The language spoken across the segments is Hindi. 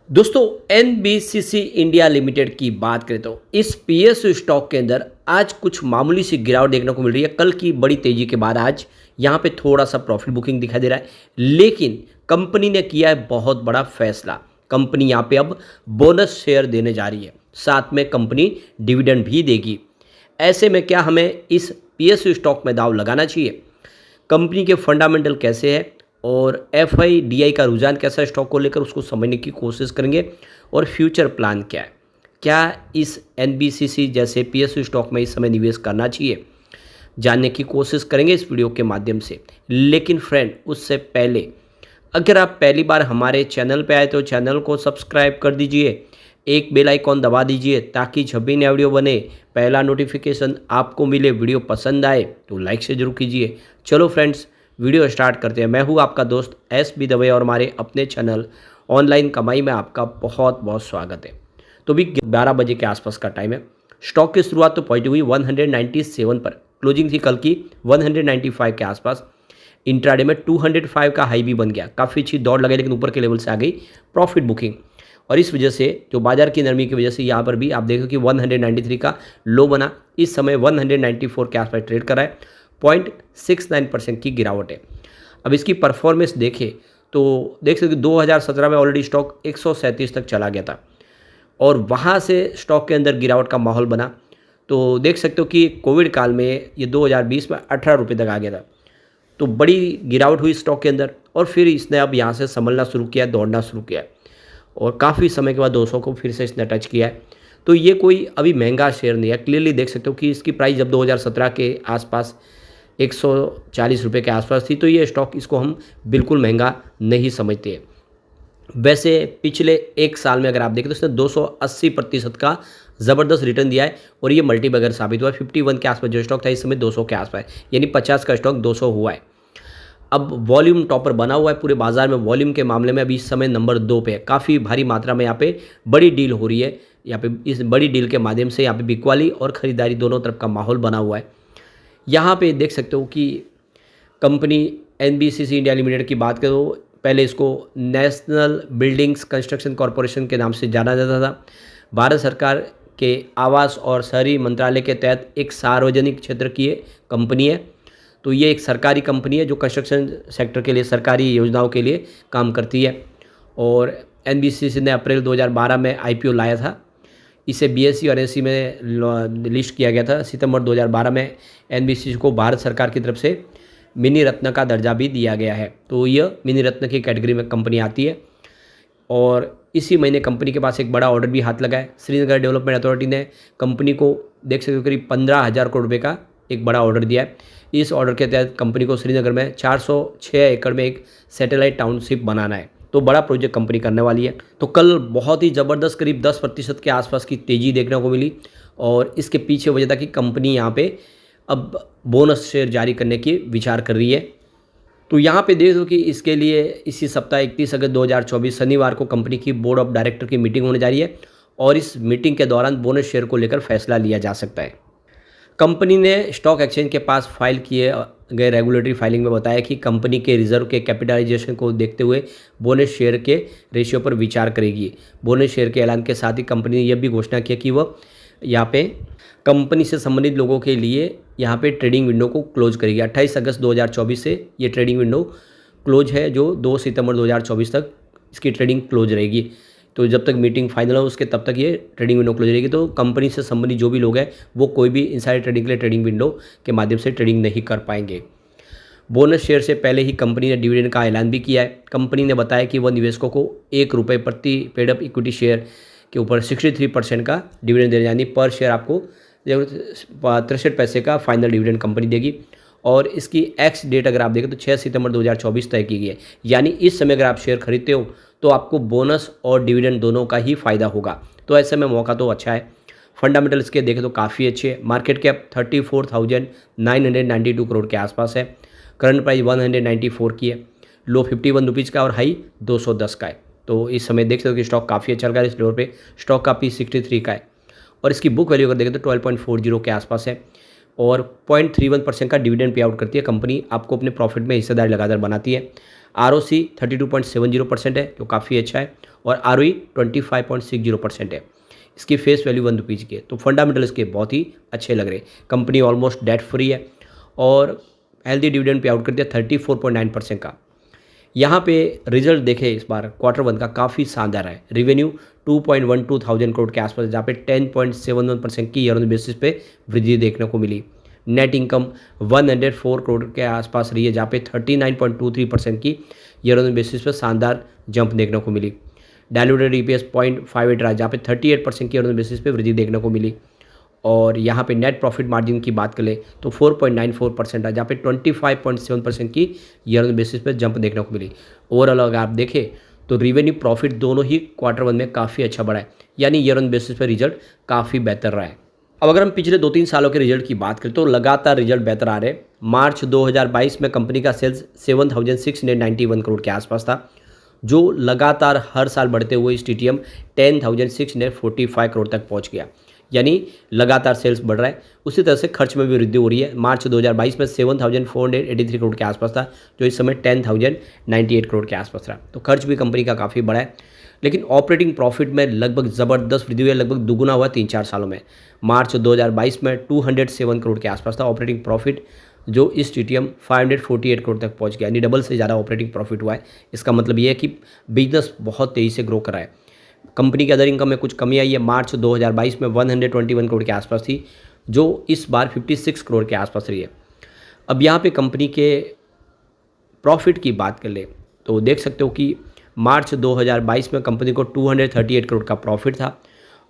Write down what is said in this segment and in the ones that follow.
दोस्तों एनबीसीसी इंडिया लिमिटेड की बात करें तो इस पीएसयू स्टॉक के अंदर आज कुछ मामूली सी गिरावट देखने को मिल रही है। कल की बड़ी तेजी के बाद आज यहाँ पे थोड़ा सा प्रॉफिट बुकिंग दिखाई दे रहा है, लेकिन कंपनी ने किया है बहुत बड़ा फैसला। कंपनी यहाँ पे अब बोनस शेयर देने जा रही है, साथ में कंपनी डिविडेंड भी देगी। ऐसे में क्या हमें इस पीएसयू स्टॉक में दांव लगाना चाहिए? कंपनी के फंडामेंटल कैसे है और एफआईडीआई का रुझान कैसा है स्टॉक को लेकर, उसको समझने की कोशिश करेंगे। और फ्यूचर प्लान क्या है, क्या इस एनबीसीसी जैसे पीएसयू स्टॉक में इस समय निवेश करना चाहिए, जानने की कोशिश करेंगे इस वीडियो के माध्यम से। लेकिन फ्रेंड, उससे पहले अगर आप पहली बार हमारे चैनल पे आए तो चैनल को सब्सक्राइब कर दीजिए, एक बेल आइकॉन दबा दीजिए ताकि जब भी नया वीडियो बने पहला नोटिफिकेशन आपको मिले। वीडियो पसंद आए तो लाइक से जरूर कीजिए। चलो फ्रेंड्स, वीडियो स्टार्ट करते हैं। मैं हूं आपका दोस्त एस.बी. दवे और हमारे अपने चैनल ऑनलाइन कमाई में आपका बहुत बहुत स्वागत है। तो भी 12 बजे के आसपास का टाइम है। स्टॉक की शुरुआत तो पॉजिटिव हुई 197 पर, क्लोजिंग थी कल की 195 के आसपास। इंट्राडे में 205 का हाई भी बन गया, काफ़ी अच्छी दौड़ लगाई, लेकिन ऊपर के लेवल से आ गई प्रॉफिट बुकिंग। और इस वजह से जो बाजार की नरमी की वजह से यहाँ पर भी आप देखो कि 193 का लो बना, इस समय 194 के आसपास ट्रेड कर रहा है। 0.69% की गिरावट है। अब इसकी परफॉर्मेंस देखें तो देख सकते 2017 में ऑलरेडी स्टॉक 137 तक चला गया था और वहाँ से स्टॉक के अंदर गिरावट का माहौल बना। तो देख सकते हो कि कोविड काल में ये 2020 में 18 रुपये तक आ गया था। तो बड़ी गिरावट हुई स्टॉक के अंदर और फिर इसने अब यहाँ से संभलना शुरू किया, दौड़ना शुरू किया और काफ़ी समय के बाद 200 को फिर से इसने टच किया है। तो ये कोई अभी महंगा शेयर नहीं है। क्लियरली देख सकते हो कि इसकी प्राइस जब 2017 के आसपास 140 रुपये के आसपास थी, तो ये स्टॉक इसको हम बिल्कुल महंगा नहीं समझते। वैसे पिछले एक साल में अगर आप देखें तो इसने 280% का ज़बरदस्त रिटर्न दिया है और ये मल्टी बैगर साबित हुआ है। 51 के आसपास जो स्टॉक था इस समय 200 के आसपास, यानी 50 का स्टॉक 200 हुआ है। अब वॉल्यूम टॉपर बना हुआ है पूरे बाजार में। वॉल्यूम के मामले में अभी इस समय नंबर 2 पे है। काफ़ी भारी मात्रा में यहाँ पे बड़ी डील हो रही है। यहाँ पे इस बड़ी डील के माध्यम से यहाँ पे बिकवाली और ख़रीदारी दोनों तरफ का माहौल बना हुआ है। यहाँ पे देख सकते हो कि कंपनी एनबीसीसी इंडिया लिमिटेड की बात करो, पहले इसको नेशनल बिल्डिंग्स कंस्ट्रक्शन कॉरपोरेशन के नाम से जाना जाता था। भारत सरकार के आवास और शहरी मंत्रालय के तहत एक सार्वजनिक क्षेत्र की कंपनी है। तो ये एक सरकारी कंपनी है जो कंस्ट्रक्शन सेक्टर के लिए सरकारी योजनाओं के लिए काम करती है। और एनबीसीसी ने अप्रैल 2012 में आईपीओ लाया था। इसे बीएसई और एनएसई में लिस्ट किया गया था। सितंबर 2012 में एनबीसीसी को भारत सरकार की तरफ से मिनी रत्न का दर्जा भी दिया गया है। तो यह मिनी रत्न की कैटेगरी में कंपनी आती है। और इसी महीने कंपनी के पास एक बड़ा ऑर्डर भी हाथ लगा है। श्रीनगर डेवलपमेंट अथॉरिटी ने कंपनी को देख सकते हो करीब 15,000 करोड़ रुपये का एक बड़ा ऑर्डर दिया है। इस ऑर्डर के तहत कंपनी को श्रीनगर में 406 एकड़ में एक सैटेलाइट टाउनशिप बनाना है। तो बड़ा प्रोजेक्ट कंपनी करने वाली है। तो कल बहुत ही ज़बरदस्त करीब 10% के आसपास की तेज़ी देखने को मिली और इसके पीछे वजह था कि कंपनी यहाँ पे अब बोनस शेयर जारी करने की विचार कर रही है। तो यहाँ पे देख दो कि इसके लिए इसी सप्ताह 31 अगस्त 2024 शनिवार को कंपनी की बोर्ड ऑफ डायरेक्टर की मीटिंग होने जा रही है और इस मीटिंग के दौरान बोनस शेयर को लेकर फैसला लिया जा सकता है। कंपनी ने स्टॉक एक्सचेंज के पास फाइल किए गए रेगुलेटरी फाइलिंग में बताया कि कंपनी के रिजर्व के कैपिटलाइजेशन को देखते हुए बोनस शेयर के रेशियो पर विचार करेगी। बोनस शेयर के ऐलान के साथ ही कंपनी ने यह भी घोषणा की कि वह यहाँ पे कंपनी से संबंधित लोगों के लिए यहाँ पे ट्रेडिंग विंडो को क्लोज करेगी। 28 अगस्त 2024 से ये ट्रेडिंग विंडो क्लोज है, जो 2 सितंबर 2024 तक इसकी ट्रेडिंग क्लोज रहेगी। तो जब तक मीटिंग फाइनल हो उसके तब तक ये ट्रेडिंग विंडो क्लोज रहेगी। तो कंपनी से संबंधित जो भी लोग हैं वो कोई भी इनसाइड ट्रेडिंग के लिए ट्रेडिंग विंडो के माध्यम से ट्रेडिंग नहीं कर पाएंगे। बोनस शेयर से पहले ही कंपनी ने डिविडेंड का ऐलान भी किया है। कंपनी ने बताया कि वह निवेशकों को ₹1 प्रति पेड अप इक्विटी शेयर के ऊपर 63% का डिविडेंड देने, यानी पर शेयर आपको 63 पैसे का फाइनल डिविडेंड कंपनी देगी। और इसकी एक्स डेट अगर आप देखें तो 6 सितंबर 2024 तय की गई है। यानी इस समय अगर आप शेयर खरीदते हो तो आपको बोनस और डिविडेंड दोनों का ही फ़ायदा होगा। तो ऐसे में मौका तो अच्छा है। फंडामेंटल इसके देखें तो काफ़ी अच्छे है। मार्केट कैप 34,992 करोड़ के आसपास है। करंट प्राइस 194 की है। लो 51 रुपीज़ का और हाई 210 का है। तो इस समय देख सकते हो कि स्टॉक काफ़ी अच्छा लगा है। इस लेवल पे स्टॉक का P 63 का है और इसकी बुक वैल्यू अगर देखें तो 12.40 के आसपास है और 0.31% का डिविडेंड पे आउट करती है। कंपनी आपको अपने प्रॉफिट में हिस्सेदारी लगातार बनाती है। ROC 32.70% है, जो काफ़ी अच्छा है और ROE 25.60% है। इसकी फेस वैल्यू 1 रुपीज़ की है, तो फंडामेंटल इसके बहुत ही अच्छे लग रहे हैं। कंपनी ऑलमोस्ट डेट फ्री है और हेल्दी डिविडेंड पे आउट कर दिया 34.9% का। यहाँ पे रिजल्ट देखें इस बार Q1 का काफ़ी शानदार है। रेवेन्यू 2.12 थाउजेंड करोड़ के आसपास, जहाँ पे 10.71% की ईयर ऑन बेसिस पे वृद्धि देखने को मिली। नेट इनकम 104 करोड़ के आसपास रही है, जहाँ पे 39.23% की ईयर ऑन बेसिस पे शानदार जंप देखने को मिली। डायलूटेड EPS 0.58 रहा, जहाँ पे 38% की ईयर ऑन बेसिस पे वृद्धि देखने को मिली। और यहाँ पे नेट प्रॉफिट मार्जिन की बात करें तो 4.94% है, जहाँ पे 25.7% की ईयर ऑन बेसिस पे जंप देखने को मिली। ओवरऑल अगर आप देखें तो रेवेन्यू प्रॉफिट दोनों ही Q1 में काफ़ी अच्छा बढ़ा है, यानी ईयर ऑन बेसिस पे रिजल्ट काफ़ी बेहतर रहा है। अब अगर हम पिछले 2-3 सालों के रिजल्ट की बात करें तो लगातार रिजल्ट बेहतर आ रहे हैं। मार्च 2022 में कंपनी का सेल्स 7,691 करोड़ के आसपास था, जो लगातार हर साल बढ़ते हुए इस TTM 10,645 करोड़ तक पहुंच गया, यानी लगातार सेल्स बढ़ रहा है। उसी तरह से खर्च में भी वृद्धि हो रही है। मार्च 2022 में 7,483 करोड़ के आसपास था, जो इस समय 10,098 करोड़ के आसपास रहा। तो खर्च भी कंपनी का काफ़ी बड़ा है, लेकिन ऑपरेटिंग प्रॉफिट में लगभग ज़बरदस्त वृद्धि हुई है, लगभग दुगुना हुआ 3-4 सालों में। मार्च 2022 में 207 करोड़ के आसपास था ऑपरेटिंग प्रॉफिट, जो इस TTM 548 करोड़ तक पहुंच गया, यानी डबल से ज़्यादा ऑपरेटिंग प्रॉफिट हुआ है। इसका मतलब ये है कि बिजनेस बहुत तेज़ी से ग्रो कर रहा है। कंपनी के अदर इनकम में कुछ कमी आई है। मार्च 2022 में 121 करोड़ के आसपास थी, जो इस बार 56 करोड़ के आसपास रही है। अब यहाँ पे कंपनी के प्रॉफिट की बात कर ले तो देख सकते हो कि मार्च 2022 में कंपनी को 238 करोड़ का प्रॉफिट था,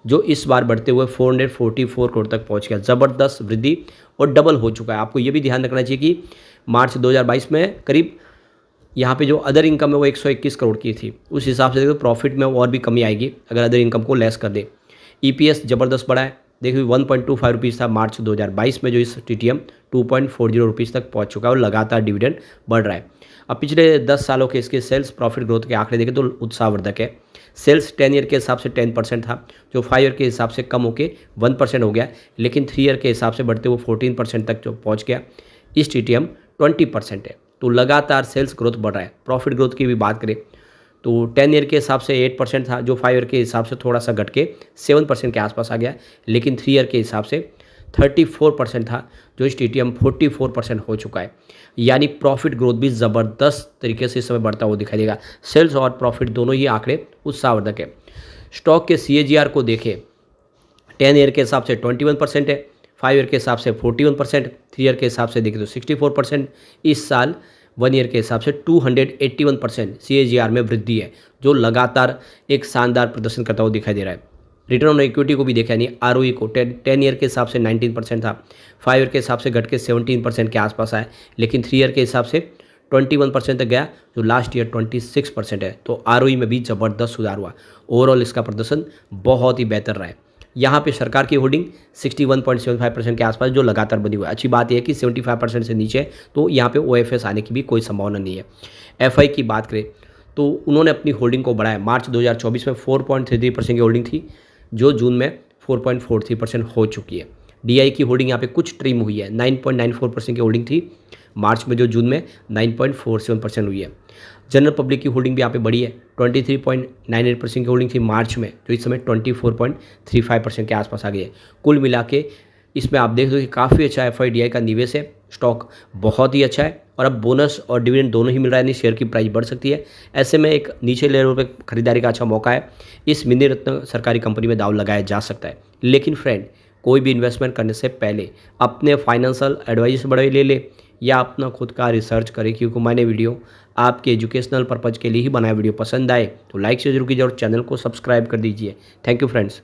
जो इस बार बढ़ते हुए 444 करोड़ तक पहुंच गया। ज़बरदस्त वृद्धि और डबल हो चुका है। आपको ये भी ध्यान रखना चाहिए कि मार्च 2022 में करीब यहाँ पे जो अदर इनकम है वो 121 करोड़ की थी। उस हिसाब से देखो प्रॉफिट में और भी कमी आएगी अगर अदर इनकम को लेस कर दे। EPS ज़बरदस्त बढ़ा है, देखिए 1.25 रुपीज़ था मार्च 2022 में, जो इस TTM 2.40 रुपीज़ तक पहुँच चुका है और लगातार डिविडेंड बढ़ रहा है। अब पिछले 10 सालों के इसके सेल्स प्रॉफिट ग्रोथ के आंकड़े देखें तो उत्साहवर्धक है। सेल्स 10 ईयर के हिसाब से 10% था, जो 5 ईयर के हिसाब से कम होकर 1% हो गया, लेकिन 3 ईयर के हिसाब से बढ़ते हुए 14% तक जो पहुँच गया। इस TTM 20% है, तो लगातार सेल्स ग्रोथ बढ़ रहा है। प्रॉफिट ग्रोथ की भी बात करें तो 10 ईयर के हिसाब से 8% था, जो 5 ईयर के हिसाब से थोड़ा सा घट के 7% के आसपास आ गया, लेकिन 3 ईयर के हिसाब से 34% था, जो इस TTM 44% हो चुका है। यानी प्रॉफिट ग्रोथ भी ज़बरदस्त तरीके से इस समय बढ़ता हुआ दिखाई देगा। सेल्स और प्रॉफिट दोनों ही आंकड़े उत्साहवर्धक है। स्टॉक के CAGR को देखें, 10 ईयर के हिसाब से 21% है, 5 ईयर के हिसाब से 41%, 3 ईयर के हिसाब से देखें तो 64%। इस साल 1 ईयर के हिसाब से 281% CAGR में वृद्धि है, जो लगातार एक शानदार प्रदर्शन करता हुआ दिखाई दे रहा है। रिटर्न ऑन इक्विटी को भी देखा, यानी ROE को 10 ईयर के हिसाब से 19% था, 5 ईयर के हिसाब से घट के 17% के आसपास आया, लेकिन 3 ईयर के हिसाब से 21% तक गया, जो लास्ट ईयर 26% है। तो ROE में भी ज़बरदस्त सुधार हुआ। ओवरऑल इसका प्रदर्शन बहुत ही बेहतर रहा है। यहाँ पे सरकार की होल्डिंग 61.75% के आसपास जो लगातार बनी हुई है। अच्छी बात यह है कि 75% से नीचे तो यहाँ पे OFS आने की भी कोई संभावना नहीं है। FI की बात करें तो उन्होंने अपनी होल्डिंग को बढ़ाया। मार्च 2024 में 4.33% की होल्डिंग थी, जो जून में 4.43% हो चुकी है। DI की होल्डिंग यहाँ पे कुछ ट्रिम हुई है, 9.94% की होल्डिंग थी मार्च में, जो जून में 9.47% हुई है। जनरल पब्लिक की होल्डिंग भी यहाँ पे बढ़ी है, 23.98% की होल्डिंग थी मार्च में, जो इस समय 24.35% के आसपास आ गई है। कुल मिला के इसमें आप देख दो कि काफ़ी अच्छा FIDI का निवेश है। स्टॉक बहुत ही अच्छा है और अब बोनस और डिविडेंड दोनों ही मिल रहा है, यानी शेयर की प्राइस बढ़ सकती है। ऐसे में एक नीचे लेवल पर खरीदारी का अच्छा मौका है। इस मिनी रत्न सरकारी कंपनी में दाव लगाया जा सकता है। लेकिन फ्रेंड, कोई भी इन्वेस्टमेंट करने से पहले अपने फाइनेंशियल एडवाइस बड़े ले या अपना खुद का रिसर्च करें, क्योंकि मैंने वीडियो आपके एजुकेशनल पर्पज़ के लिए ही बनाया। वीडियो पसंद आए तो लाइक से जरूर कीजिए और चैनल को सब्सक्राइब कर दीजिए। Thank you friends.